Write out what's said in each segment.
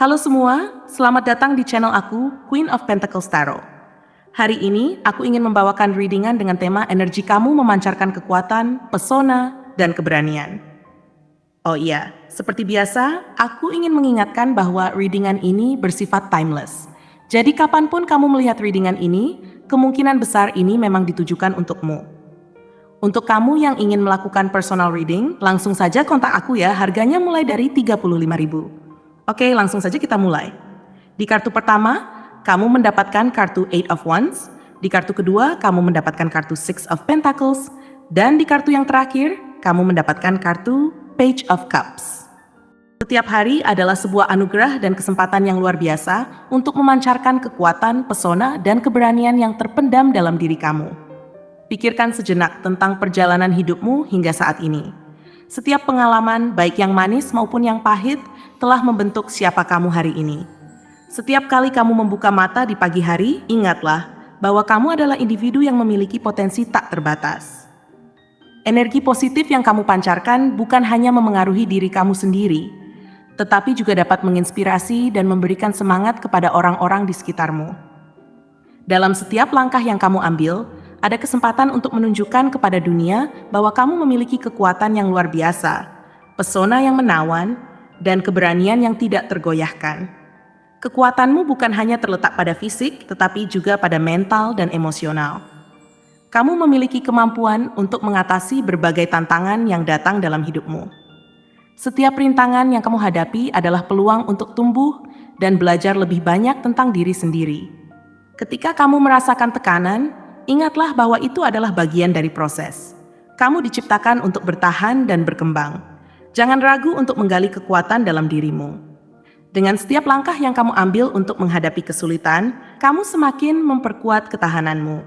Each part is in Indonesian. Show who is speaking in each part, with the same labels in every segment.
Speaker 1: Halo semua, selamat datang di channel aku, Queen of Pentacles Tarot. Hari ini, aku ingin membawakan readingan dengan tema energi kamu memancarkan kekuatan, pesona, dan keberanian. Oh iya, seperti biasa, aku ingin mengingatkan bahwa readingan ini bersifat timeless. Jadi kapanpun kamu melihat readingan ini, kemungkinan besar ini memang ditujukan untukmu. Untuk kamu yang ingin melakukan personal reading, langsung saja kontak aku ya, harganya mulai dari 35.000. Oke, langsung saja kita mulai. Di kartu pertama, kamu mendapatkan kartu Eight of Wands. Di kartu kedua, kamu mendapatkan kartu Six of Pentacles. Dan di kartu yang terakhir, kamu mendapatkan kartu Page of Cups. Setiap hari adalah sebuah anugerah dan kesempatan yang luar biasa untuk memancarkan kekuatan, pesona, dan keberanian yang terpendam dalam diri kamu. Pikirkan sejenak tentang perjalanan hidupmu hingga saat ini. Setiap pengalaman, baik yang manis maupun yang pahit, telah membentuk siapa kamu hari ini. Setiap kali kamu membuka mata di pagi hari, ingatlah bahwa kamu adalah individu yang memiliki potensi tak terbatas. Energi positif yang kamu pancarkan bukan hanya memengaruhi diri kamu sendiri, tetapi juga dapat menginspirasi dan memberikan semangat kepada orang-orang di sekitarmu. Dalam setiap langkah yang kamu ambil, ada kesempatan untuk menunjukkan kepada dunia bahwa kamu memiliki kekuatan yang luar biasa, pesona yang menawan, dan keberanian yang tidak tergoyahkan. Kekuatanmu bukan hanya terletak pada fisik, tetapi juga pada mental dan emosional. Kamu memiliki kemampuan untuk mengatasi berbagai tantangan yang datang dalam hidupmu. Setiap rintangan yang kamu hadapi adalah peluang untuk tumbuh dan belajar lebih banyak tentang diri sendiri. Ketika kamu merasakan tekanan, ingatlah bahwa itu adalah bagian dari proses. Kamu diciptakan untuk bertahan dan berkembang. Jangan ragu untuk menggali kekuatan dalam dirimu. Dengan setiap langkah yang kamu ambil untuk menghadapi kesulitan, kamu semakin memperkuat ketahananmu.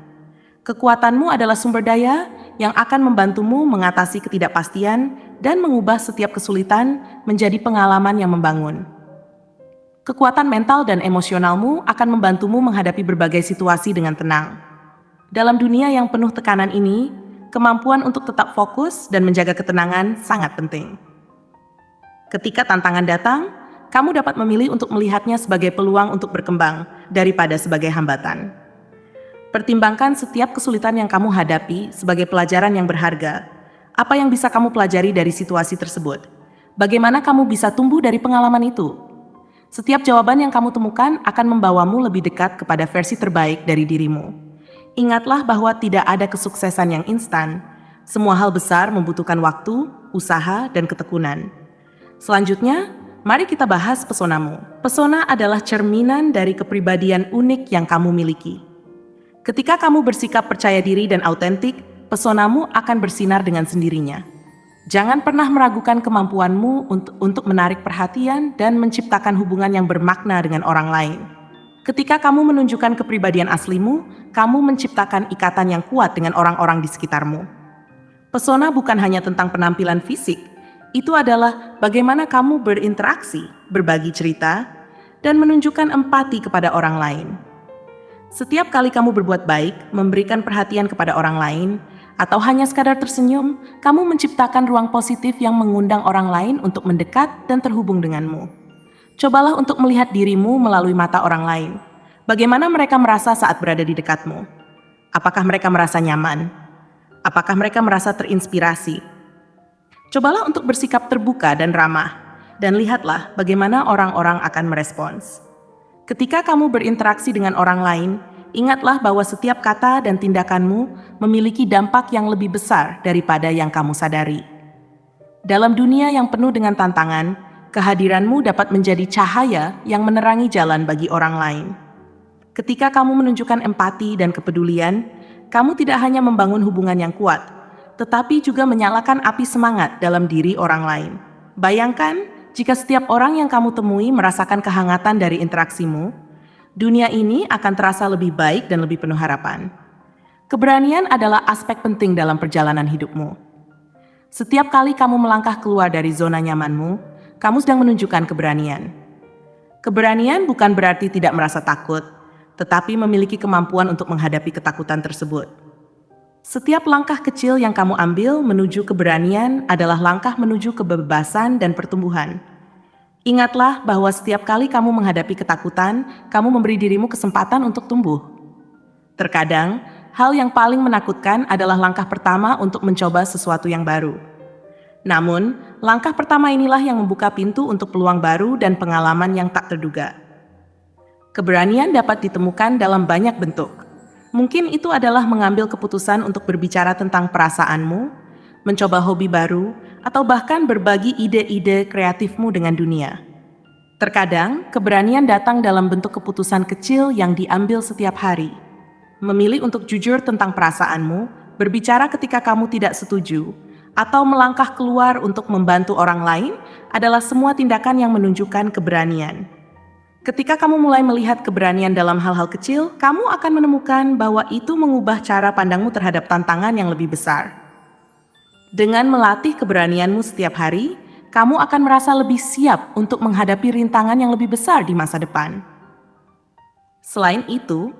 Speaker 1: Kekuatanmu adalah sumber daya yang akan membantumu mengatasi ketidakpastian dan mengubah setiap kesulitan menjadi pengalaman yang membangun. Kekuatan mental dan emosionalmu akan membantumu menghadapi berbagai situasi dengan tenang. Dalam dunia yang penuh tekanan ini, kemampuan untuk tetap fokus dan menjaga ketenangan sangat penting. Ketika tantangan datang, kamu dapat memilih untuk melihatnya sebagai peluang untuk berkembang daripada sebagai hambatan. Pertimbangkan setiap kesulitan yang kamu hadapi sebagai pelajaran yang berharga. Apa yang bisa kamu pelajari dari situasi tersebut? Bagaimana kamu bisa tumbuh dari pengalaman itu? Setiap jawaban yang kamu temukan akan membawamu lebih dekat kepada versi terbaik dari dirimu. Ingatlah bahwa tidak ada kesuksesan yang instan. Semua hal besar membutuhkan waktu, usaha, dan ketekunan. Selanjutnya, mari kita bahas pesonamu. Pesona adalah cerminan dari kepribadian unik yang kamu miliki. Ketika kamu bersikap percaya diri dan autentik, pesonamu akan bersinar dengan sendirinya. Jangan pernah meragukan kemampuanmu untuk menarik perhatian dan menciptakan hubungan yang bermakna dengan orang lain. Ketika kamu menunjukkan kepribadian aslimu, kamu menciptakan ikatan yang kuat dengan orang-orang di sekitarmu. Pesona bukan hanya tentang penampilan fisik, itu adalah bagaimana kamu berinteraksi, berbagi cerita, dan menunjukkan empati kepada orang lain. Setiap kali kamu berbuat baik, memberikan perhatian kepada orang lain, atau hanya sekadar tersenyum, kamu menciptakan ruang positif yang mengundang orang lain untuk mendekat dan terhubung denganmu. Cobalah untuk melihat dirimu melalui mata orang lain. Bagaimana mereka merasa saat berada di dekatmu? Apakah mereka merasa nyaman? Apakah mereka merasa terinspirasi? Cobalah untuk bersikap terbuka dan ramah, dan lihatlah bagaimana orang-orang akan merespons. Ketika kamu berinteraksi dengan orang lain, ingatlah bahwa setiap kata dan tindakanmu memiliki dampak yang lebih besar daripada yang kamu sadari. Dalam dunia yang penuh dengan tantangan, kehadiranmu dapat menjadi cahaya yang menerangi jalan bagi orang lain. Ketika kamu menunjukkan empati dan kepedulian, kamu tidak hanya membangun hubungan yang kuat, tetapi juga menyalakan api semangat dalam diri orang lain. Bayangkan, jika setiap orang yang kamu temui merasakan kehangatan dari interaksimu, dunia ini akan terasa lebih baik dan lebih penuh harapan. Keberanian adalah aspek penting dalam perjalanan hidupmu. Setiap kali kamu melangkah keluar dari zona nyamanmu, kamu sedang menunjukkan keberanian. Keberanian bukan berarti tidak merasa takut, tetapi memiliki kemampuan untuk menghadapi ketakutan tersebut. Setiap langkah kecil yang kamu ambil menuju keberanian adalah langkah menuju kebebasan dan pertumbuhan. Ingatlah bahwa setiap kali kamu menghadapi ketakutan, kamu memberi dirimu kesempatan untuk tumbuh. Terkadang, hal yang paling menakutkan adalah langkah pertama untuk mencoba sesuatu yang baru. Namun, langkah pertama inilah yang membuka pintu untuk peluang baru dan pengalaman yang tak terduga. Keberanian dapat ditemukan dalam banyak bentuk. Mungkin itu adalah mengambil keputusan untuk berbicara tentang perasaanmu, mencoba hobi baru, atau bahkan berbagi ide-ide kreatifmu dengan dunia. Terkadang, keberanian datang dalam bentuk keputusan kecil yang diambil setiap hari. Memilih untuk jujur tentang perasaanmu, berbicara ketika kamu tidak setuju, atau melangkah keluar untuk membantu orang lain adalah semua tindakan yang menunjukkan keberanian. Ketika kamu mulai melihat keberanian dalam hal-hal kecil, kamu akan menemukan bahwa itu mengubah cara pandangmu terhadap tantangan yang lebih besar. Dengan melatih keberanianmu setiap hari, kamu akan merasa lebih siap untuk menghadapi rintangan yang lebih besar di masa depan. Selain itu,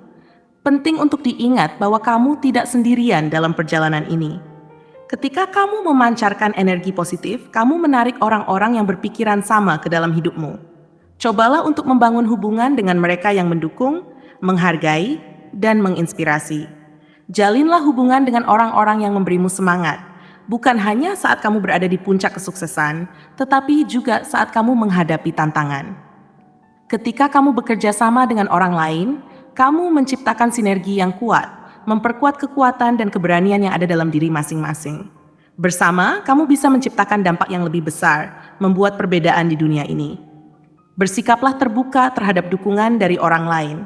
Speaker 1: penting untuk diingat bahwa kamu tidak sendirian dalam perjalanan ini. Ketika kamu memancarkan energi positif, kamu menarik orang-orang yang berpikiran sama ke dalam hidupmu. Cobalah untuk membangun hubungan dengan mereka yang mendukung, menghargai, dan menginspirasi. Jalinlah hubungan dengan orang-orang yang memberimu semangat, bukan hanya saat kamu berada di puncak kesuksesan, tetapi juga saat kamu menghadapi tantangan. Ketika kamu bekerja sama dengan orang lain, kamu menciptakan sinergi yang kuat, memperkuat kekuatan dan keberanian yang ada dalam diri masing-masing. Bersama, kamu bisa menciptakan dampak yang lebih besar, membuat perbedaan di dunia ini. Bersikaplah terbuka terhadap dukungan dari orang lain.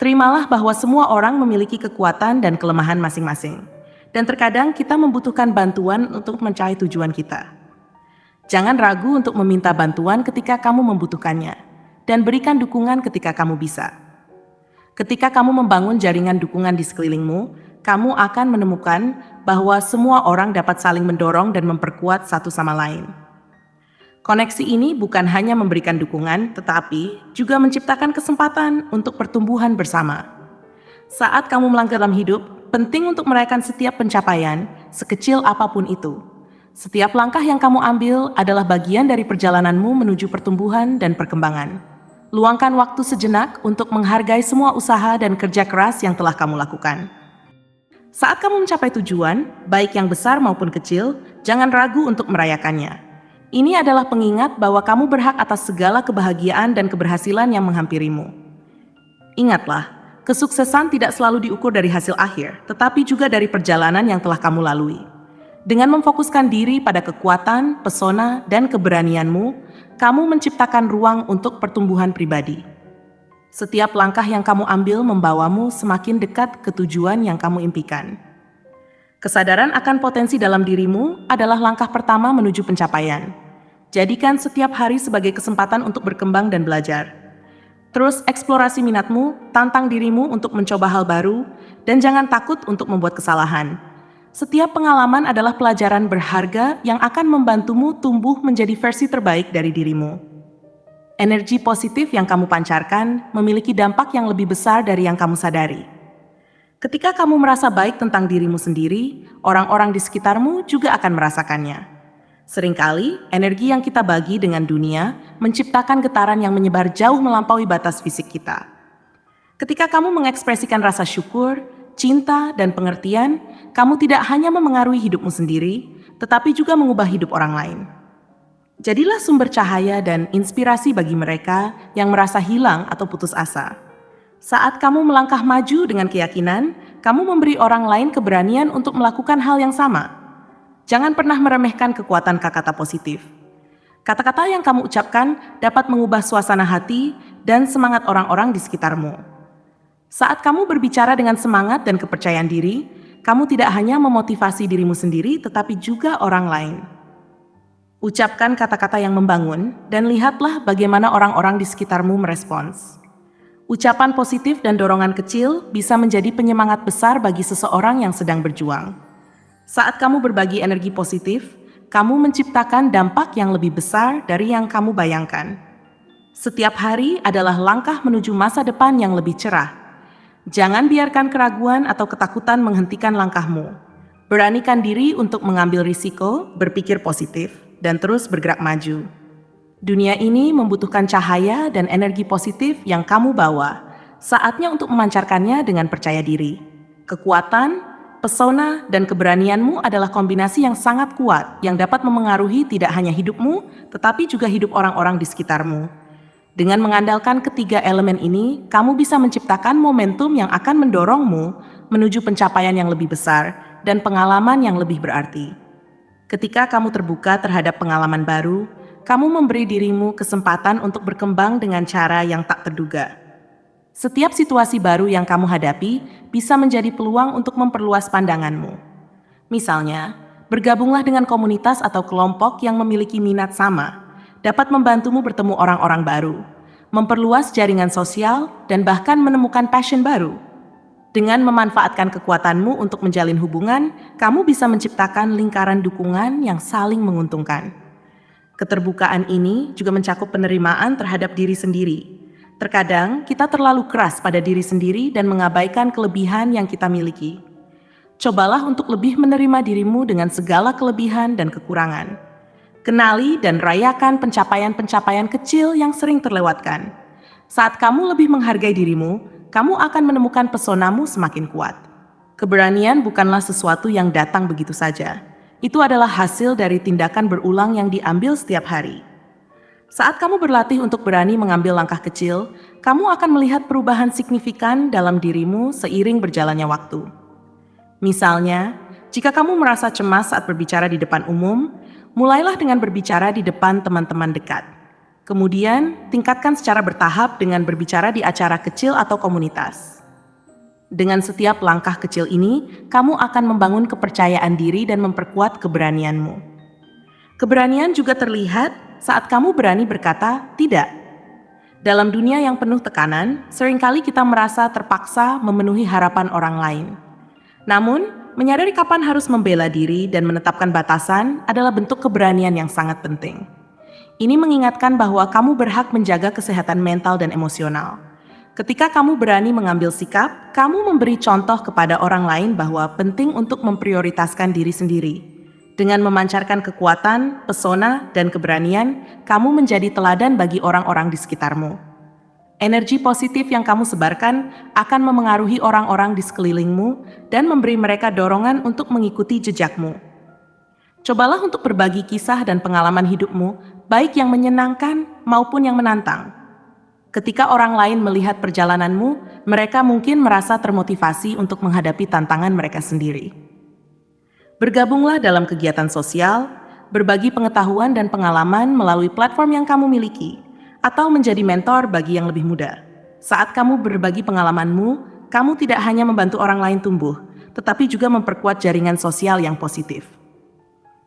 Speaker 1: Terimalah bahwa semua orang memiliki kekuatan dan kelemahan masing-masing. Dan terkadang kita membutuhkan bantuan untuk mencapai tujuan kita. Jangan ragu untuk meminta bantuan ketika kamu membutuhkannya, dan berikan dukungan ketika kamu bisa. Ketika kamu membangun jaringan dukungan di sekelilingmu, kamu akan menemukan bahwa semua orang dapat saling mendorong dan memperkuat satu sama lain. Koneksi ini bukan hanya memberikan dukungan, tetapi juga menciptakan kesempatan untuk pertumbuhan bersama. Saat kamu melangkah dalam hidup, penting untuk merayakan setiap pencapaian, sekecil apapun itu. Setiap langkah yang kamu ambil adalah bagian dari perjalananmu menuju pertumbuhan dan perkembangan. Luangkan waktu sejenak untuk menghargai semua usaha dan kerja keras yang telah kamu lakukan. Saat kamu mencapai tujuan, baik yang besar maupun kecil, jangan ragu untuk merayakannya. Ini adalah pengingat bahwa kamu berhak atas segala kebahagiaan dan keberhasilan yang menghampirimu. Ingatlah, kesuksesan tidak selalu diukur dari hasil akhir, tetapi juga dari perjalanan yang telah kamu lalui. Dengan memfokuskan diri pada kekuatan, pesona, dan keberanianmu, kamu menciptakan ruang untuk pertumbuhan pribadi. Setiap langkah yang kamu ambil membawamu semakin dekat ke tujuan yang kamu impikan. Kesadaran akan potensi dalam dirimu adalah langkah pertama menuju pencapaian. Jadikan setiap hari sebagai kesempatan untuk berkembang dan belajar. Terus eksplorasi minatmu, tantang dirimu untuk mencoba hal baru, dan jangan takut untuk membuat kesalahan. Setiap pengalaman adalah pelajaran berharga yang akan membantumu tumbuh menjadi versi terbaik dari dirimu. Energi positif yang kamu pancarkan memiliki dampak yang lebih besar dari yang kamu sadari. Ketika kamu merasa baik tentang dirimu sendiri, orang-orang di sekitarmu juga akan merasakannya. Seringkali, energi yang kita bagi dengan dunia menciptakan getaran yang menyebar jauh melampaui batas fisik kita. Ketika kamu mengekspresikan rasa syukur, cinta, dan pengertian, kamu tidak hanya memengaruhi hidupmu sendiri, tetapi juga mengubah hidup orang lain. Jadilah sumber cahaya dan inspirasi bagi mereka yang merasa hilang atau putus asa. Saat kamu melangkah maju dengan keyakinan, kamu memberi orang lain keberanian untuk melakukan hal yang sama. Jangan pernah meremehkan kekuatan kata-kata positif. Kata-kata yang kamu ucapkan dapat mengubah suasana hati dan semangat orang-orang di sekitarmu. Saat kamu berbicara dengan semangat dan kepercayaan diri, kamu tidak hanya memotivasi dirimu sendiri, tetapi juga orang lain. Ucapkan kata-kata yang membangun, dan lihatlah bagaimana orang-orang di sekitarmu merespons. Ucapan positif dan dorongan kecil bisa menjadi penyemangat besar bagi seseorang yang sedang berjuang. Saat kamu berbagi energi positif, kamu menciptakan dampak yang lebih besar dari yang kamu bayangkan. Setiap hari adalah langkah menuju masa depan yang lebih cerah. Jangan biarkan keraguan atau ketakutan menghentikan langkahmu. Beranikan diri untuk mengambil risiko, berpikir positif, dan terus bergerak maju. Dunia ini membutuhkan cahaya dan energi positif yang kamu bawa. Saatnya untuk memancarkannya dengan percaya diri. Kekuatan, pesona, dan keberanianmu adalah kombinasi yang sangat kuat yang dapat memengaruhi tidak hanya hidupmu, tetapi juga hidup orang-orang di sekitarmu. Dengan mengandalkan ketiga elemen ini, kamu bisa menciptakan momentum yang akan mendorongmu menuju pencapaian yang lebih besar dan pengalaman yang lebih berarti. Ketika kamu terbuka terhadap pengalaman baru, kamu memberi dirimu kesempatan untuk berkembang dengan cara yang tak terduga. Setiap situasi baru yang kamu hadapi bisa menjadi peluang untuk memperluas pandanganmu. Misalnya, bergabunglah dengan komunitas atau kelompok yang memiliki minat sama, dapat membantumu bertemu orang-orang baru, memperluas jaringan sosial, dan bahkan menemukan passion baru. Dengan memanfaatkan kekuatanmu untuk menjalin hubungan, kamu bisa menciptakan lingkaran dukungan yang saling menguntungkan. Keterbukaan ini juga mencakup penerimaan terhadap diri sendiri. Terkadang, kita terlalu keras pada diri sendiri dan mengabaikan kelebihan yang kita miliki. Cobalah untuk lebih menerima dirimu dengan segala kelebihan dan kekurangan. Kenali dan rayakan pencapaian-pencapaian kecil yang sering terlewatkan. Saat kamu lebih menghargai dirimu, kamu akan menemukan pesonamu semakin kuat. Keberanian bukanlah sesuatu yang datang begitu saja. Itu adalah hasil dari tindakan berulang yang diambil setiap hari. Saat kamu berlatih untuk berani mengambil langkah kecil, kamu akan melihat perubahan signifikan dalam dirimu seiring berjalannya waktu. Misalnya, jika kamu merasa cemas saat berbicara di depan umum, mulailah dengan berbicara di depan teman-teman dekat. Kemudian, tingkatkan secara bertahap dengan berbicara di acara kecil atau komunitas. Dengan setiap langkah kecil ini, kamu akan membangun kepercayaan diri dan memperkuat keberanianmu. Keberanian juga terlihat saat kamu berani berkata tidak. Dalam dunia yang penuh tekanan, seringkali kita merasa terpaksa memenuhi harapan orang lain. Namun, menyadari kapan harus membela diri dan menetapkan batasan adalah bentuk keberanian yang sangat penting. Ini mengingatkan bahwa kamu berhak menjaga kesehatan mental dan emosional. Ketika kamu berani mengambil sikap, kamu memberi contoh kepada orang lain bahwa penting untuk memprioritaskan diri sendiri. Dengan memancarkan kekuatan, pesona, dan keberanian, kamu menjadi teladan bagi orang-orang di sekitarmu. Energi positif yang kamu sebarkan akan memengaruhi orang-orang di sekelilingmu dan memberi mereka dorongan untuk mengikuti jejakmu. Cobalah untuk berbagi kisah dan pengalaman hidupmu, baik yang menyenangkan maupun yang menantang. Ketika orang lain melihat perjalananmu, mereka mungkin merasa termotivasi untuk menghadapi tantangan mereka sendiri. Bergabunglah dalam kegiatan sosial, berbagi pengetahuan dan pengalaman melalui platform yang kamu miliki, atau menjadi mentor bagi yang lebih muda. Saat kamu berbagi pengalamanmu, kamu tidak hanya membantu orang lain tumbuh, tetapi juga memperkuat jaringan sosial yang positif.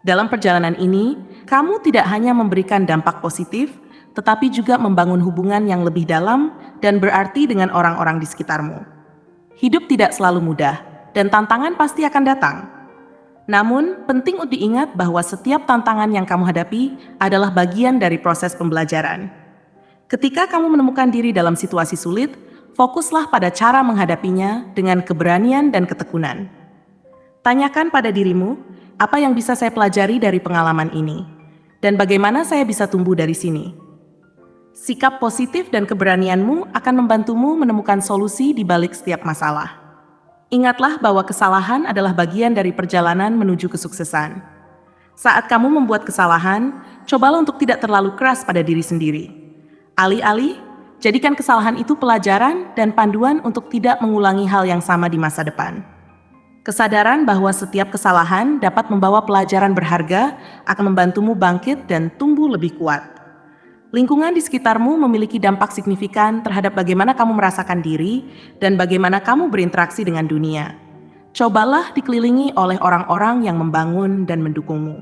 Speaker 1: Dalam perjalanan ini, kamu tidak hanya memberikan dampak positif, tetapi juga membangun hubungan yang lebih dalam dan berarti dengan orang-orang di sekitarmu. Hidup tidak selalu mudah, dan tantangan pasti akan datang. Namun, penting untuk diingat bahwa setiap tantangan yang kamu hadapi adalah bagian dari proses pembelajaran. Ketika kamu menemukan diri dalam situasi sulit, fokuslah pada cara menghadapinya dengan keberanian dan ketekunan. Tanyakan pada dirimu, apa yang bisa saya pelajari dari pengalaman ini? Dan bagaimana saya bisa tumbuh dari sini? Sikap positif dan keberanianmu akan membantumu menemukan solusi di balik setiap masalah. Ingatlah bahwa kesalahan adalah bagian dari perjalanan menuju kesuksesan. Saat kamu membuat kesalahan, cobalah untuk tidak terlalu keras pada diri sendiri. Alih-alih, jadikan kesalahan itu pelajaran dan panduan untuk tidak mengulangi hal yang sama di masa depan. Kesadaran bahwa setiap kesalahan dapat membawa pelajaran berharga akan membantumu bangkit dan tumbuh lebih kuat. Lingkungan di sekitarmu memiliki dampak signifikan terhadap bagaimana kamu merasakan diri dan bagaimana kamu berinteraksi dengan dunia. Cobalah dikelilingi oleh orang-orang yang membangun dan mendukungmu.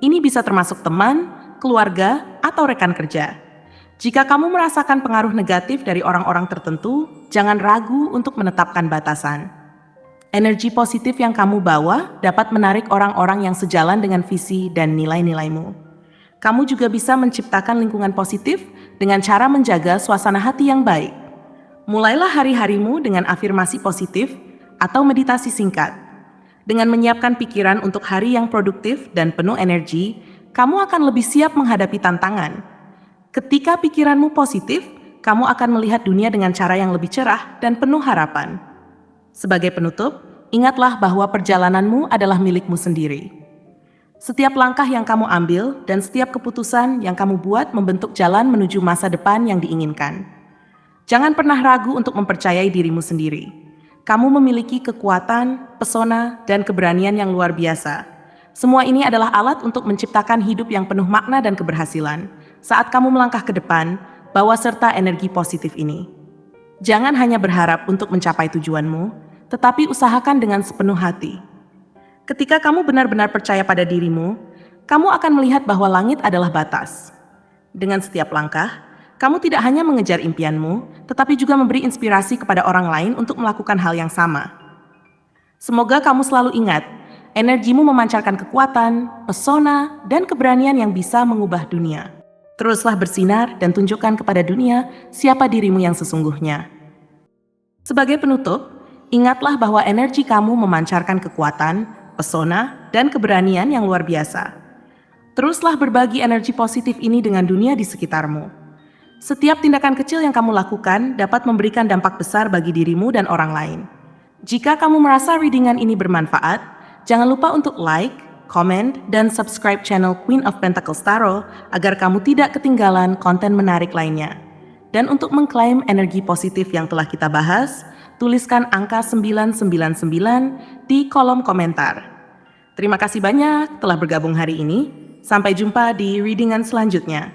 Speaker 1: Ini bisa termasuk teman, keluarga, atau rekan kerja. Jika kamu merasakan pengaruh negatif dari orang-orang tertentu, jangan ragu untuk menetapkan batasan. Energi positif yang kamu bawa dapat menarik orang-orang yang sejalan dengan visi dan nilai-nilaimu. Kamu juga bisa menciptakan lingkungan positif dengan cara menjaga suasana hati yang baik. Mulailah hari-harimu dengan afirmasi positif atau meditasi singkat. Dengan menyiapkan pikiran untuk hari yang produktif dan penuh energi, kamu akan lebih siap menghadapi tantangan. Ketika pikiranmu positif, kamu akan melihat dunia dengan cara yang lebih cerah dan penuh harapan. Sebagai penutup, ingatlah bahwa perjalananmu adalah milikmu sendiri. Setiap langkah yang kamu ambil dan setiap keputusan yang kamu buat membentuk jalan menuju masa depan yang diinginkan. Jangan pernah ragu untuk mempercayai dirimu sendiri. Kamu memiliki kekuatan, pesona, dan keberanian yang luar biasa. Semua ini adalah alat untuk menciptakan hidup yang penuh makna dan keberhasilan. Saat kamu melangkah ke depan, bawa serta energi positif ini. Jangan hanya berharap untuk mencapai tujuanmu, tetapi usahakan dengan sepenuh hati. Ketika kamu benar-benar percaya pada dirimu, kamu akan melihat bahwa langit adalah batas. Dengan setiap langkah, kamu tidak hanya mengejar impianmu, tetapi juga memberi inspirasi kepada orang lain untuk melakukan hal yang sama. Semoga kamu selalu ingat, energimu memancarkan kekuatan, pesona, dan keberanian yang bisa mengubah dunia. Teruslah bersinar dan tunjukkan kepada dunia siapa dirimu yang sesungguhnya. Sebagai penutup, ingatlah bahwa energi kamu memancarkan kekuatan, pesona, dan keberanian yang luar biasa. Teruslah berbagi energi positif ini dengan dunia di sekitarmu. Setiap tindakan kecil yang kamu lakukan dapat memberikan dampak besar bagi dirimu dan orang lain. Jika kamu merasa readingan ini bermanfaat, jangan lupa untuk like, comment, dan subscribe channel Queen of Pentacles Tarot agar kamu tidak ketinggalan konten menarik lainnya. Dan untuk mengklaim energi positif yang telah kita bahas, tuliskan angka 999 di kolom komentar. Terima kasih banyak telah bergabung hari ini. Sampai jumpa di readingan selanjutnya.